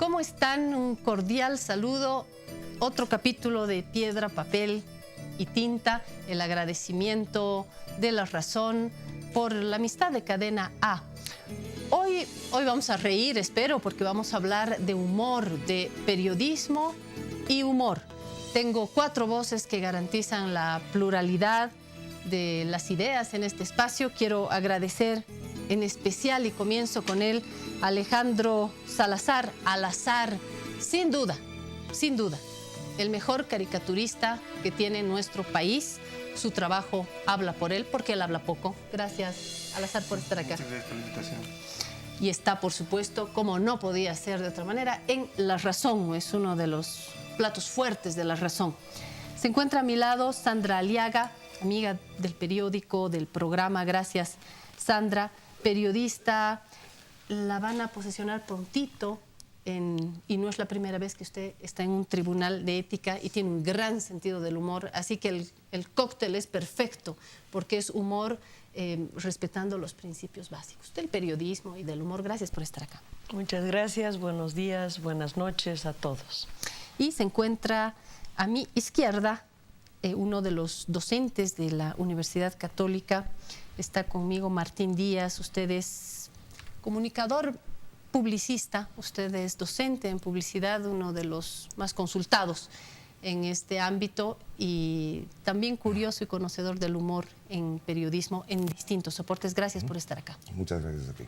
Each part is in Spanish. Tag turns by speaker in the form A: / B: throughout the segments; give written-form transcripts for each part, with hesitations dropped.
A: ¿Cómo están? Un cordial saludo. Otro capítulo de Piedra, Papel y Tinta. El agradecimiento de La Razón por la amistad de Cadena A. Hoy vamos a reír, espero, porque vamos a hablar de humor, de periodismo y humor. Tengo 4 voces que garantizan la pluralidad de las ideas en este espacio. Quiero agradecer en especial, y comienzo con él, Alejandro Salazar, Alazar, sin duda, el mejor caricaturista que tiene nuestro país. Su trabajo habla por él, porque él habla poco. Gracias, Alazar, por estar acá.
B: Muchas gracias por la invitación.
A: Y está, por supuesto, como no podía ser de otra manera, en La Razón. Es uno de los platos fuertes de La Razón. Se encuentra a mi lado Sandra Aliaga, amiga del periódico, del programa. Gracias, Sandra. Periodista, la van a posesionar prontito y no es la primera vez que usted está en un tribunal de ética y tiene un gran sentido del humor, así que el cóctel es perfecto porque es humor respetando los principios básicos del periodismo y del humor. Gracias por estar acá.
C: Muchas gracias, buenos días, buenas noches a todos.
A: Y se encuentra a mi izquierda uno de los docentes de la Universidad Católica. Está conmigo Martín Díaz. Usted es comunicador, publicista, usted es docente en publicidad, uno de los más consultados en este ámbito y también curioso y conocedor del humor en periodismo en distintos soportes. Gracias por estar acá.
B: Muchas gracias a ti.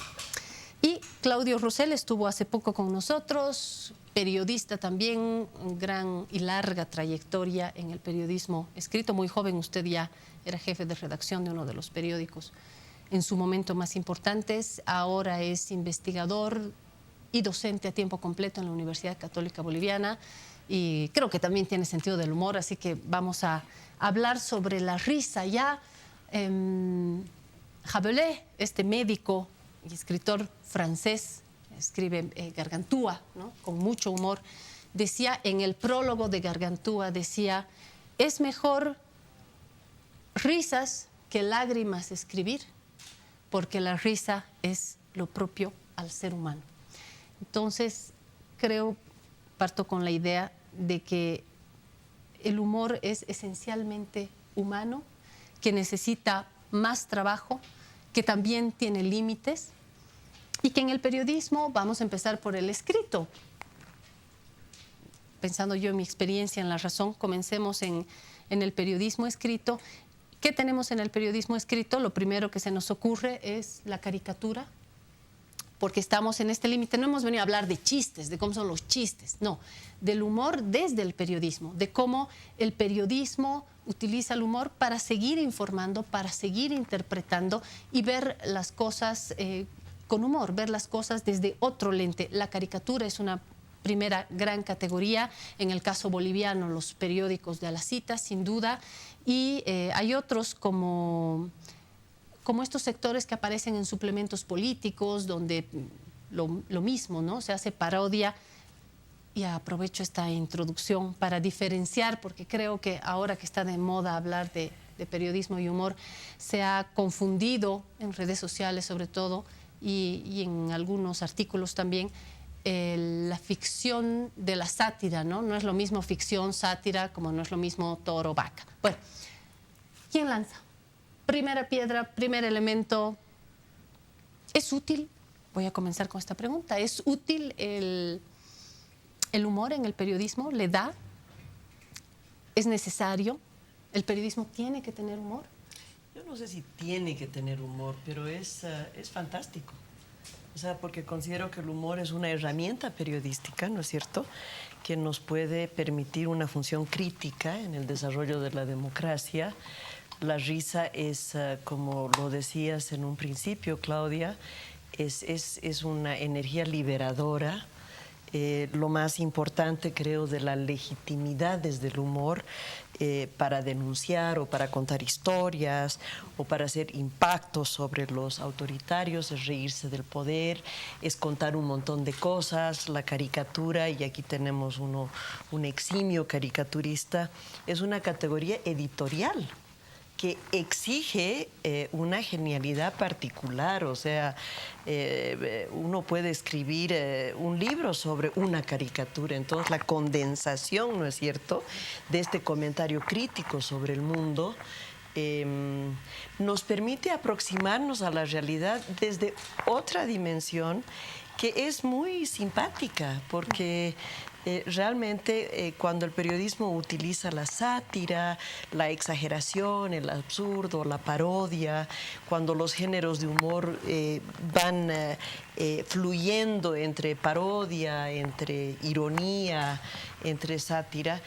A: Y Claudio Rosell estuvo hace poco con nosotros, periodista también, gran y larga trayectoria en el periodismo escrito. Muy joven, usted ya era jefe de redacción de uno de los periódicos en su momento más importantes. Ahora es investigador y docente a tiempo completo en la Universidad Católica Boliviana y creo que también tiene sentido del humor, así que vamos a hablar sobre la risa. Ya Rabelais, este médico y escritor francés, escribe Gargantúa, ¿no?, con mucho humor, decía en el prólogo de Gargantúa, decía, es mejor risas que lágrimas escribir, porque la risa es lo propio al ser humano. Entonces, parto con la idea de que el humor es esencialmente humano, que necesita más trabajo, que también tiene límites y que en el periodismo vamos a empezar por el escrito. Pensando yo en mi experiencia en La Razón, comencemos en el periodismo escrito. ¿Qué tenemos en el periodismo escrito? Lo primero que se nos ocurre es la caricatura, porque estamos en este límite. No hemos venido a hablar de chistes, de cómo son los chistes, no, del humor desde el periodismo, de cómo el periodismo utiliza el humor para seguir informando, para seguir interpretando y ver las cosas con humor, ver las cosas desde otro lente. La caricatura es una primera gran categoría, en el caso boliviano los periódicos de A la Cita, sin duda, y hay otros como estos sectores que aparecen en suplementos políticos, donde lo mismo, ¿no?, se hace parodia. Y aprovecho esta introducción para diferenciar, porque creo que ahora que está de moda hablar de periodismo y humor, se ha confundido en redes sociales sobre todo y en algunos artículos también, la ficción de la sátira, ¿no? No es lo mismo ficción, sátira, como no es lo mismo toro, vaca. Bueno, ¿quién lanza? Primera piedra, primer elemento. ¿Es útil? Voy a comenzar con esta pregunta. ¿Es útil el humor en el periodismo? ¿Le da? ¿Es necesario? ¿El periodismo tiene que tener humor?
C: Yo no sé si tiene que tener humor, pero es fantástico. O sea, porque considero que el humor es una herramienta periodística, ¿no es cierto?, que nos puede permitir una función crítica en el desarrollo de la democracia. La risa es, como lo decías en un principio, Claudia, es una energía liberadora. Lo más importante, creo, de la legitimidad desde el humor para denunciar o para contar historias o para hacer impactos sobre los autoritarios, es reírse del poder, es contar un montón de cosas. La caricatura, y aquí tenemos un eximio caricaturista, es una categoría editorial. que exige una genialidad particular. O sea, uno puede escribir un libro sobre una caricatura. Entonces, la condensación, ¿no es cierto?, de este comentario crítico sobre el mundo nos permite aproximarnos a la realidad desde otra dimensión que es muy simpática, porque realmente cuando el periodismo utiliza la sátira, la exageración, el absurdo, la parodia, cuando los géneros de humor van fluyendo entre parodia, entre ironía, entre sátira,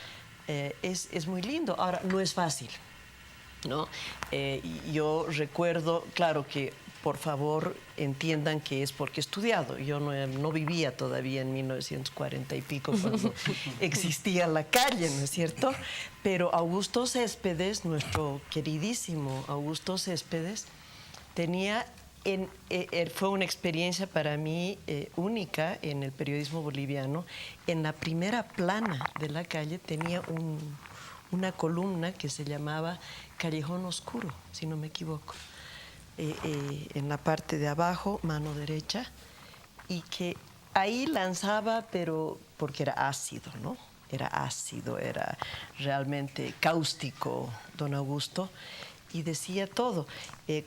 C: es muy lindo. Ahora, no es fácil, ¿no? Yo recuerdo, claro que por favor entiendan que es porque he estudiado. Yo no vivía todavía en 1940 y pico cuando existía la calle, ¿no es cierto? Pero Augusto Céspedes, nuestro queridísimo Augusto Céspedes, tenía fue una experiencia para mí única en el periodismo boliviano. En la primera plana de la calle tenía una columna que se llamaba Callejón Oscuro, si no me equivoco. En la parte de abajo, mano derecha, y que ahí lanzaba, pero porque era ácido, ¿no? Era ácido, era realmente cáustico, don Augusto, y decía todo.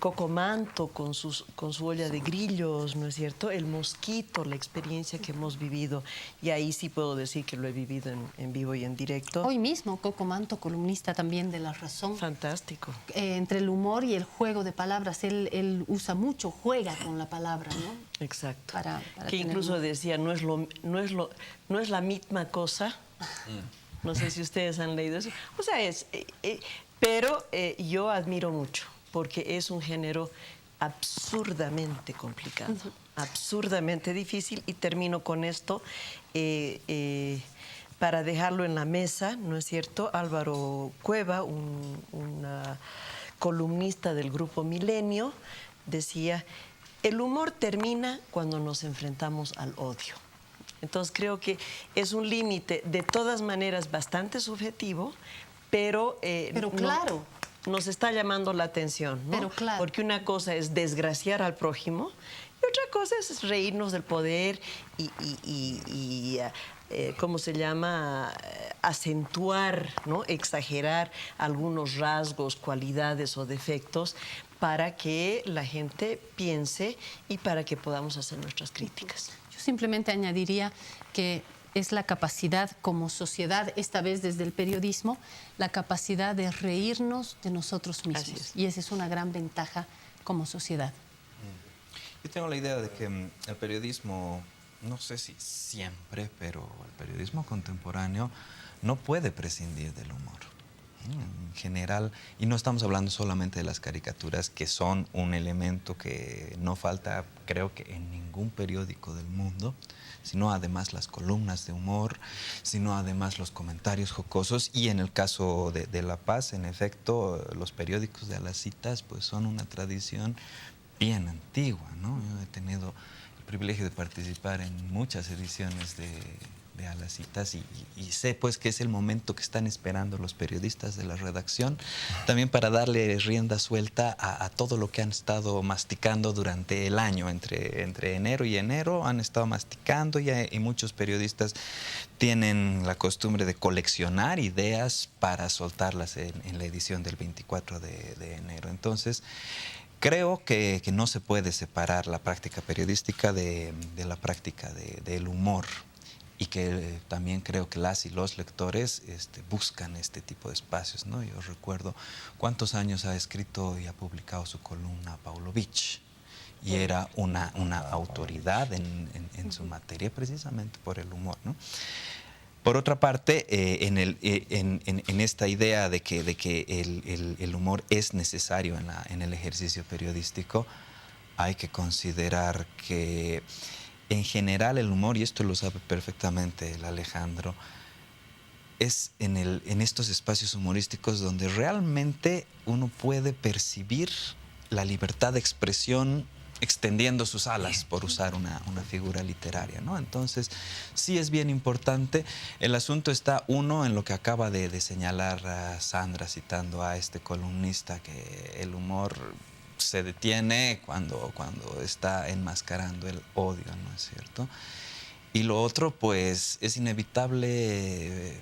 C: Cocomanto con su olla de grillos, ¿no es cierto? El mosquito, la experiencia que hemos vivido, y ahí sí puedo decir que lo he vivido en vivo y en directo.
A: Hoy mismo Coco Manto, columnista también de La Razón.
C: Fantástico.
A: Entre el humor y el juego de palabras, él usa mucho, juega con la palabra, ¿no?
C: Exacto.
A: Para
C: que incluso decía, no es la misma cosa. No sé si ustedes han leído eso. O sea, pero yo admiro mucho, porque es un género absurdamente complicado, absurdamente difícil, y termino con esto para dejarlo en la mesa, ¿no es cierto? Álvaro Cueva, una columnista del Grupo Milenio, decía: el humor termina cuando nos enfrentamos al odio. Entonces creo que es un límite de todas maneras bastante subjetivo, pero
A: claro.
C: Nos está llamando la atención, ¿no?
A: Pero claro.
C: Porque una cosa es desgraciar al prójimo y otra cosa es reírnos del poder y ¿cómo se llama? Acentuar, ¿no? Exagerar algunos rasgos, cualidades o defectos para que la gente piense y para que podamos hacer nuestras críticas.
A: Yo simplemente añadiría que es la capacidad como sociedad, esta vez desde el periodismo, la capacidad de reírnos de nosotros mismos. Y esa es una gran ventaja como sociedad.
B: Yo tengo la idea de que el periodismo, no sé si siempre, pero el periodismo contemporáneo no puede prescindir del humor. En general, y no estamos hablando solamente de las caricaturas, que son un elemento que no falta, creo que en ningún periódico del mundo, sino además las columnas de humor, sino además los comentarios jocosos, y en el caso de La Paz, en efecto, los periódicos de A las Citas pues son una tradición bien antigua, ¿no? Yo he tenido el privilegio de participar en muchas ediciones de A las Citas y sé pues que es el momento que están esperando los periodistas de la redacción, también para darle rienda suelta a todo lo que han estado masticando durante el año. Entre enero y enero han estado masticando, y muchos periodistas tienen la costumbre de coleccionar ideas para soltarlas en la edición del 24 de enero. Entonces, creo que no se puede separar la práctica periodística de la práctica del humor, y que también creo que las y los lectores buscan este tipo de espacios, ¿no? Yo recuerdo cuántos años ha escrito y ha publicado su columna Pavlovich, y era una autoridad en su materia precisamente por el humor, ¿no? Por otra parte, en esta idea de que el humor es necesario en el ejercicio periodístico, hay que considerar que en general el humor, y esto lo sabe perfectamente el Alejandro, es en estos espacios humorísticos donde realmente uno puede percibir la libertad de expresión extendiendo sus alas, por usar una figura literaria, ¿no? Entonces, sí es bien importante. El asunto está, uno, en lo que acaba de señalar Sandra, citando a este columnista, que el humor se detiene cuando está enmascarando el odio, ¿no es cierto? Y lo otro, pues, es inevitable,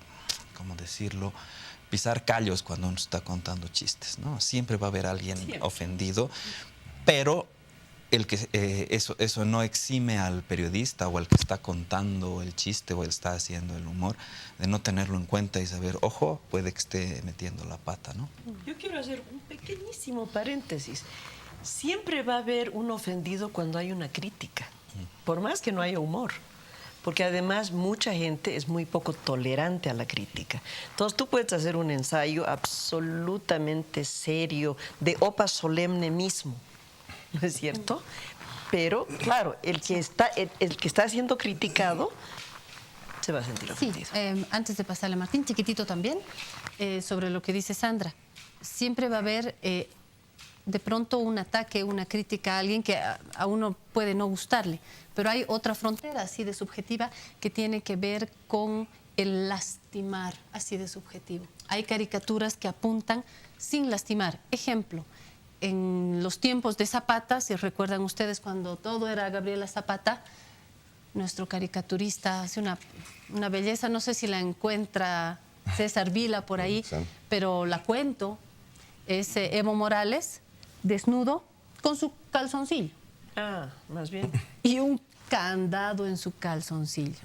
B: ¿cómo decirlo?, pisar callos cuando uno está contando chistes, ¿no? Siempre va a haber alguien ofendido, pero eso no exime al periodista o al que está contando el chiste o el está haciendo el humor de no tenerlo en cuenta y saber, ojo, puede que esté metiendo la pata, ¿no?
C: Yo quiero hacer un pequeñísimo paréntesis. Siempre va a haber un ofendido cuando hay una crítica, por más que no haya humor. Porque además mucha gente es muy poco tolerante a la crítica. Entonces tú puedes hacer un ensayo absolutamente serio, de opa solemne mismo, ¿no es cierto? Pero, claro, el que está siendo criticado se va a sentir ofendido.
A: Sí, antes de pasarle a Martín, chiquitito también, sobre lo que dice Sandra. Siempre va a haber de pronto un ataque, una crítica a alguien que a uno puede no gustarle, pero hay otra frontera así de subjetiva que tiene que ver con el lastimar, así de subjetivo. Hay caricaturas que apuntan sin lastimar. Ejemplo, en los tiempos de Zapata, si recuerdan ustedes cuando todo era Gabriela Zapata, nuestro caricaturista hace una belleza, no sé si la encuentra César Vila por ahí, sí, pero la cuento, es Evo Morales desnudo con su calzoncillo.
C: Ah, más bien.
A: Y un candado en su calzoncillo.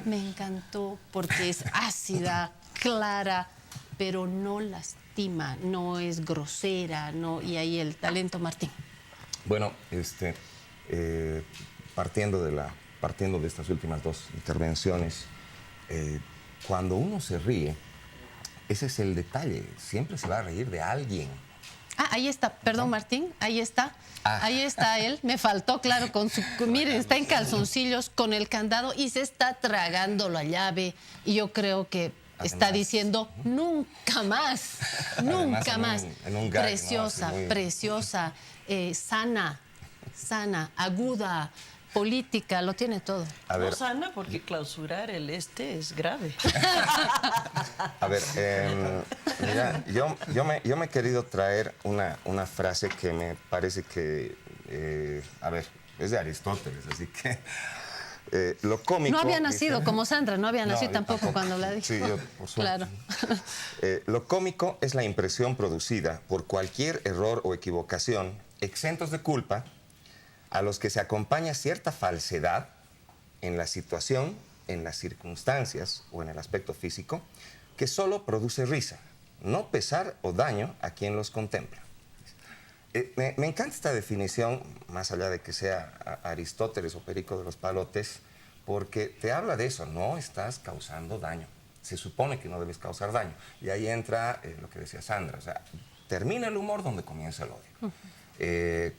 A: Me encantó porque es ácida, clara, pero no lastima, no es grosera, no, y ahí el talento, Martín.
D: Bueno, partiendo de estas últimas dos intervenciones, cuando uno se ríe, ese es el detalle, siempre se va a reír de alguien.
A: Ah, ahí está, perdón, Martín, ahí está. Ahí está él, me faltó, claro, miren, está en calzoncillos con el candado y se está tragando la llave. Y yo creo que está diciendo, nunca más, nunca más.
D: En un gag,
A: preciosa,
D: ¿no?
A: preciosa, sana, aguda, política, lo tiene todo.
D: A ver,
C: no sana porque clausurar el es grave.
D: A ver, mira, yo me he querido traer una frase que me parece que, a ver, es de Aristóteles, así que lo cómico...
A: No había nacido
D: dice,
A: como Sandra, no había nacido tampoco,
D: tampoco
A: cuando la dijo.
D: Sí, yo, por suerte.
A: Claro.
D: Lo cómico es la impresión producida por cualquier error o equivocación, exentos de culpa, a los que se acompaña cierta falsedad en la situación, en las circunstancias o en el aspecto físico, que solo produce risa, no pesar o daño a quien los contempla. Me encanta esta definición, más allá de que sea Aristóteles o Perico de los Palotes, porque te habla de eso, no estás causando daño. Se supone que no debes causar daño. Y ahí entra lo que decía Sandra, o sea, termina el humor donde comienza el odio.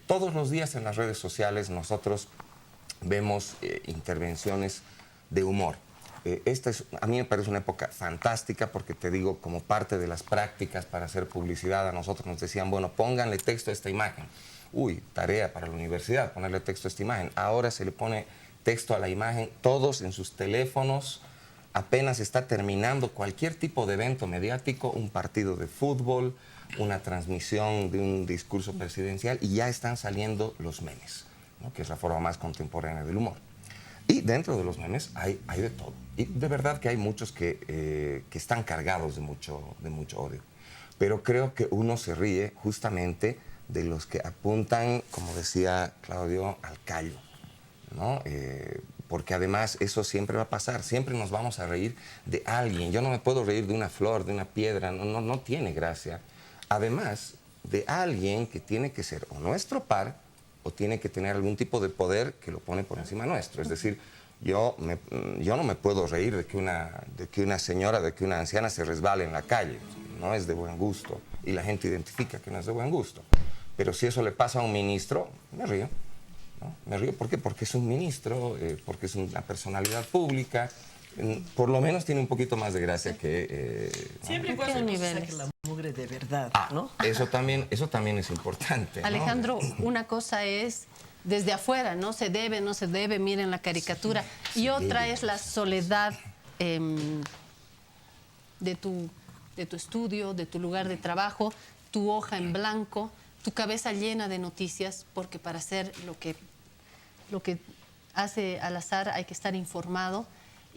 D: Todos los días en las redes sociales nosotros vemos intervenciones de humor. A mí me parece una época fantástica porque te digo, como parte de las prácticas para hacer publicidad, a nosotros nos decían, bueno, pónganle texto a esta imagen. Uy, tarea para la universidad, ponerle texto a esta imagen. Ahora se le pone texto a la imagen, todos en sus teléfonos, apenas está terminando cualquier tipo de evento mediático, un partido de fútbol, una transmisión de un discurso presidencial y ya están saliendo los memes, ¿no? Que es la forma más contemporánea del humor. Y dentro de los memes hay de todo. Y de verdad que hay muchos que están cargados de mucho odio. Pero creo que uno se ríe justamente de los que apuntan, como decía Claudio, al callo, ¿no? Porque además eso siempre va a pasar, siempre nos vamos a reír de alguien. Yo no me puedo reír de una flor, de una piedra, no tiene gracia. Además de alguien que tiene que ser o nuestro par o tiene que tener algún tipo de poder que lo pone por encima nuestro. Es decir, yo no me puedo reír de que una señora, de que una anciana se resbale en la calle. No es de buen gusto y la gente identifica que no es de buen gusto. Pero si eso le pasa a un ministro, me río, ¿no? Me río, ¿por qué? Porque es un ministro, porque es una personalidad pública. Por lo menos tiene un poquito más de gracia que...
C: Siempre y cuando no saque la mugre de verdad, ¿no?
D: Eso también es importante, ¿no?
A: Alejandro, una cosa es desde afuera, no se debe, no se debe, miren la caricatura. Y otra es la soledad de tu estudio, de tu lugar de trabajo, tu hoja en blanco, tu cabeza llena de noticias, porque para hacer lo que hace Al-Azhar hay que estar informado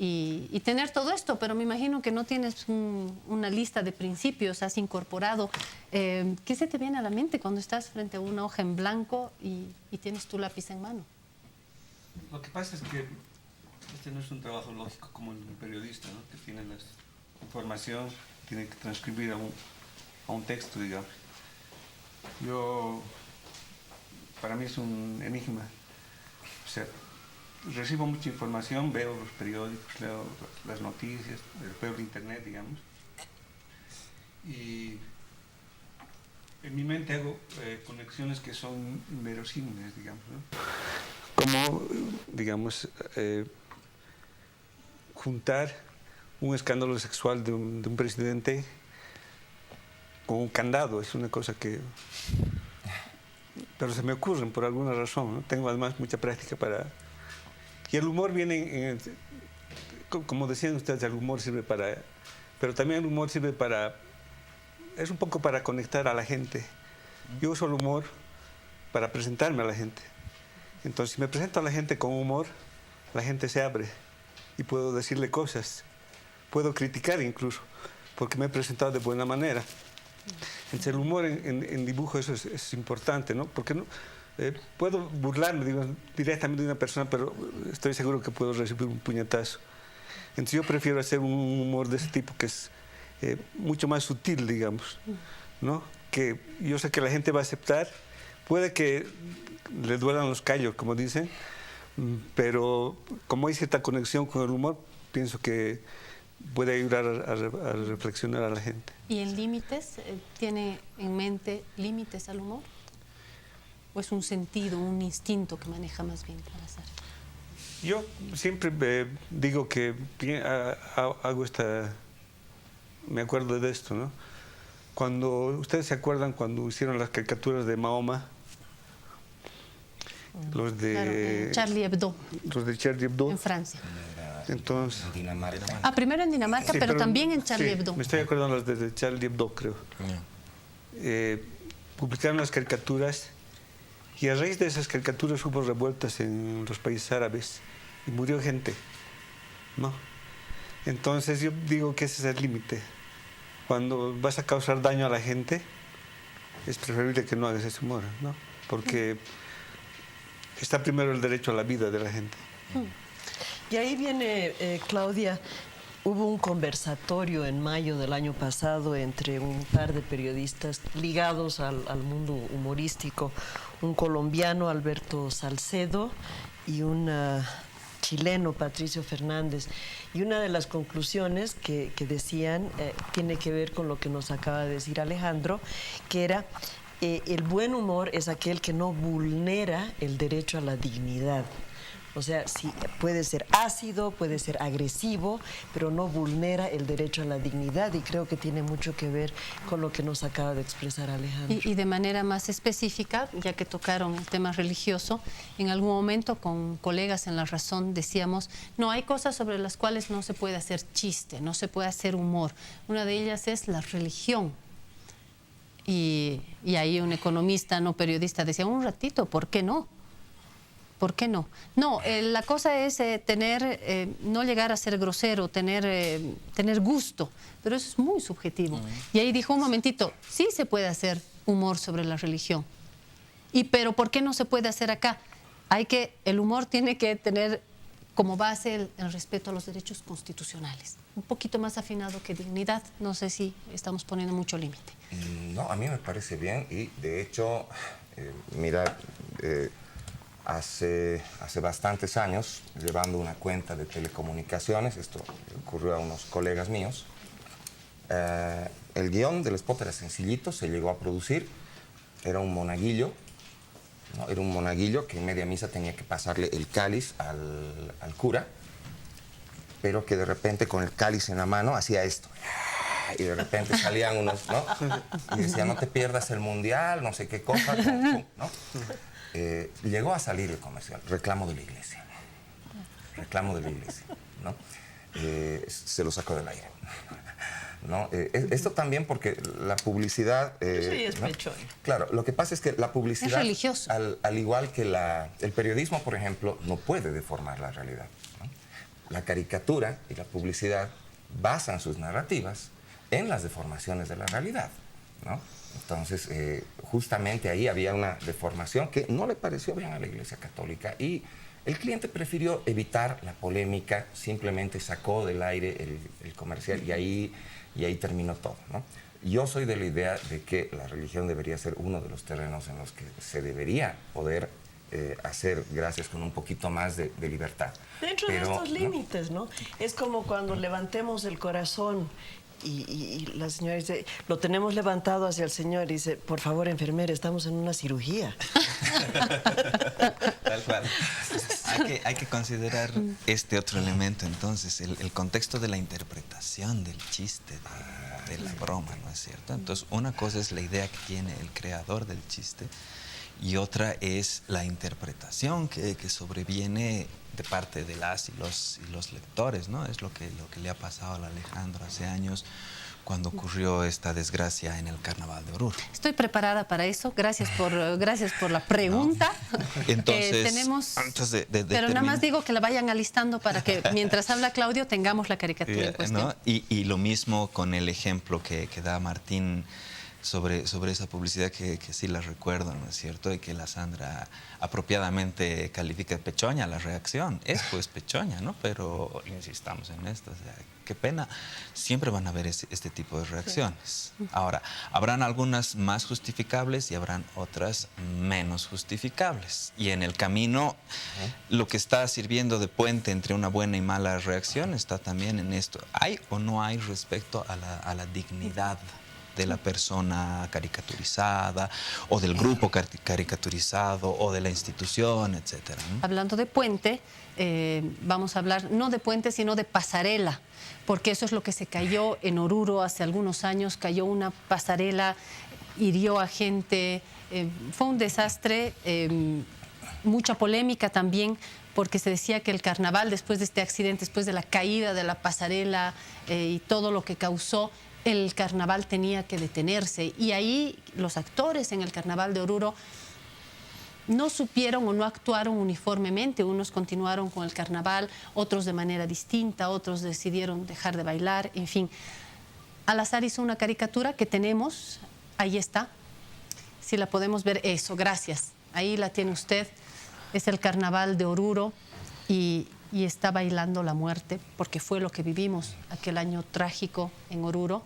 A: y tener todo esto, pero me imagino que no tienes una lista de principios, has incorporado. ¿Qué se te viene a la mente cuando estás frente a una hoja en blanco y tienes tu lápiz en mano?
E: Lo que pasa es que este no es un trabajo lógico como el periodista, ¿no? Que tiene la información, tiene que transcribir a un texto, digamos. Para mí es un enigma. O sea, recibo mucha información, veo los periódicos, leo las noticias, veo el internet, digamos. Y en mi mente hago conexiones que son inverosímiles, digamos, ¿no? Como, digamos, juntar un escándalo sexual de un presidente con un candado, es una cosa que... Pero se me ocurren por alguna razón, ¿no? Tengo además mucha práctica para... Y el humor viene, como decían ustedes, el humor sirve para... Pero también el humor sirve para... Es un poco para conectar a la gente. Yo uso el humor para presentarme a la gente. Entonces, si me presento a la gente con humor, la gente se abre y puedo decirle cosas. Puedo criticar incluso, porque me he presentado de buena manera. Entonces, el humor en dibujo eso es importante, ¿no? Porque no, puedo burlarme directamente de una persona, pero estoy seguro que puedo recibir un puñetazo. Entonces yo prefiero hacer un humor de ese tipo que es mucho más sutil, digamos, ¿no? Que yo sé que la gente va a aceptar. Puede que le duelan los callos, como dicen, pero como hay cierta conexión con el humor, pienso que puede ayudar a reflexionar a la gente.
A: ¿Y en límites? ¿Tiene en mente límites al humor? ¿O es un sentido, un instinto que maneja más bien Al-Azhar?
E: Yo siempre digo que hago me acuerdo de esto, ¿no? Cuando ustedes se acuerdan cuando hicieron las caricaturas de Mahoma, los de
A: claro, Charlie Hebdo.
E: Los de Charlie Hebdo.
A: En Francia.
D: Entonces, en Dinamarca.
A: Ah, primero en Dinamarca, sí, pero también en Charlie Hebdo.
E: Me estoy acordando los de Charlie Hebdo, creo. Publicaron las caricaturas y a raíz de esas caricaturas hubo revueltas en los países árabes y murió gente, ¿no? Entonces yo digo que ese es el límite. Cuando vas a causar daño a la gente, es preferible que no hagas ese humor, ¿no? Porque está primero el derecho a la vida de la gente.
C: Y ahí viene, Claudia, hubo un conversatorio en mayo del año pasado entre un par de periodistas ligados al mundo humorístico, un colombiano, Alberto Salcedo, y un chileno, Patricio Fernández. Y una de las conclusiones que decían tiene que ver con lo que nos acaba de decir Alejandro, que era el buen humor es aquel que no vulnera el derecho a la dignidad. O sea, sí, puede ser ácido, puede ser agresivo, pero no vulnera el derecho a la dignidad, y creo que tiene mucho que ver con lo que nos acaba de expresar Alejandro.
A: Y de manera más específica, ya que tocaron el tema religioso, en algún momento con colegas en La Razón decíamos, no, hay cosas sobre las cuales no se puede hacer chiste, no se puede hacer humor. Una de ellas es la religión. Y ahí un economista, no periodista, decía, un ratito, ¿por qué no? ¿Por qué no? No, la cosa es no llegar a ser grosero, tener gusto, pero eso es muy subjetivo. Y ahí dijo, un momentito, sí se puede hacer humor sobre la religión, pero ¿por qué no se puede hacer acá? El humor tiene que tener como base el respeto a los derechos constitucionales, un poquito más afinado que dignidad. No sé si estamos poniendo mucho límite.
D: No, a mí me parece bien, y de hecho, mira... Hace bastantes años, llevando una cuenta de telecomunicaciones, esto ocurrió a unos colegas míos, el guión del spot era sencillito, se llegó a producir, era un monaguillo, ¿no? Era un monaguillo que en media misa tenía que pasarle el cáliz al cura, pero que de repente con el cáliz en la mano hacía esto. y de repente salían unos, ¿no? Y decía, no te pierdas el mundial, no sé qué cosa, ¿no? Llegó a salir el comercial, reclamo de la iglesia. Reclamo de la iglesia, ¿no? Se lo sacó del aire. ¿No? Esto también porque la publicidad...
C: Sí, es
D: ¿no?
C: pechoño.
D: Claro, lo que pasa es que la publicidad...
A: Es religioso.
D: Al igual que el periodismo, por ejemplo, no puede deformar la realidad, ¿no? La caricatura y la publicidad basan sus narrativas en las deformaciones de la realidad, ¿no? Entonces, justamente ahí había una deformación que no le pareció bien a la Iglesia Católica y el cliente prefirió evitar la polémica, simplemente sacó del aire el comercial y ahí terminó todo, ¿no? Yo soy de la idea de que la religión debería ser uno de los terrenos en los que se debería poder hacer gracias con un poquito más de libertad.
C: Dentro de estos límites, ¿no? Es como cuando levantemos el corazón y la señora dice, lo tenemos levantado hacia el Señor y dice, por favor, enfermera, estamos en una cirugía.
B: Tal cual. Hay que considerar este otro elemento, entonces, el contexto de la interpretación del chiste, de la broma, ¿no es cierto? Entonces, una cosa es la idea que tiene el creador del chiste y otra es la interpretación que sobreviene de parte de las y los lectores, ¿no? Es lo que le ha pasado al Alejandro hace años cuando ocurrió esta desgracia en el Carnaval de Oruro.
A: Estoy preparada para eso. Gracias por la pregunta.
B: No. Entonces,
A: tenemos,
B: antes de
A: pero nada más digo que la vayan alistando para que mientras habla Claudio tengamos la caricatura en cuestión.
B: ¿No? Y lo mismo con el ejemplo que da Martín sobre esa publicidad que sí la recuerdo, ¿no es cierto? Y que la Sandra apropiadamente califica de pechoña la reacción. Es pues pechoña, ¿no? Pero insistamos en esto, o sea, qué pena. Siempre van a haber este tipo de reacciones. Sí. Ahora, habrán algunas más justificables y habrán otras menos justificables. Y en el camino, lo que está sirviendo de puente entre una buena y mala reacción está también en esto. ¿Hay o no hay respecto a la dignidad de la persona caricaturizada o del grupo caricaturizado o de la institución, etcétera, ¿no?
A: Hablando de puente, vamos a hablar no de puente sino de pasarela, porque eso es lo que se cayó en Oruro hace algunos años. Cayó una pasarela, hirió a gente, fue un desastre, mucha polémica también, porque se decía que el carnaval, después de este accidente, después de la caída de la pasarela y todo lo que causó, el carnaval tenía que detenerse. Y ahí los actores en el Carnaval de Oruro no supieron o no actuaron uniformemente. Unos continuaron con el carnaval, otros de manera distinta, otros decidieron dejar de bailar, en fin. Al-Azhar hizo una caricatura que tenemos, ahí está, si la podemos ver, eso, gracias, ahí la tiene usted, es el Carnaval de Oruro y está bailando la muerte, porque fue lo que vivimos aquel año trágico en Oruro.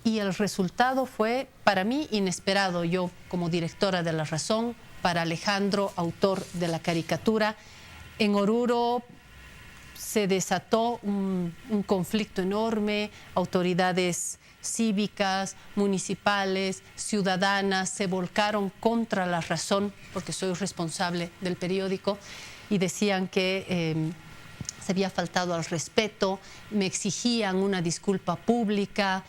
A: Y el resultado fue, para mí, inesperado. Yo, como directora de La Razón, para Alejandro, autor de la caricatura, en Oruro se desató un conflicto enorme. Autoridades cívicas, municipales, ciudadanas se volcaron contra La Razón, porque soy responsable del periódico, y decían que se había faltado al respeto, me exigían una disculpa pública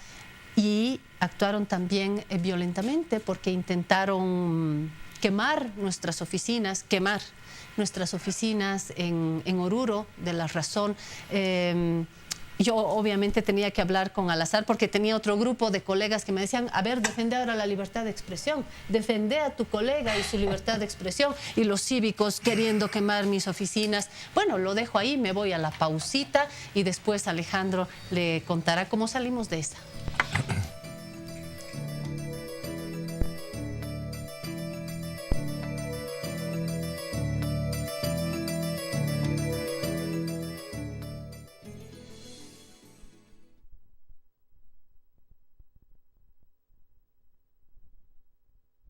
A: y actuaron también violentamente porque intentaron quemar nuestras oficinas en Oruro de La Razón. Yo obviamente tenía que hablar con Al-Azhar porque tenía otro grupo de colegas que me decían, a ver, defiende ahora la libertad de expresión, defende a tu colega y su libertad de expresión, y los cívicos queriendo quemar mis oficinas. Bueno, lo dejo ahí, me voy a la pausita y después Alejandro le contará cómo salimos de esa.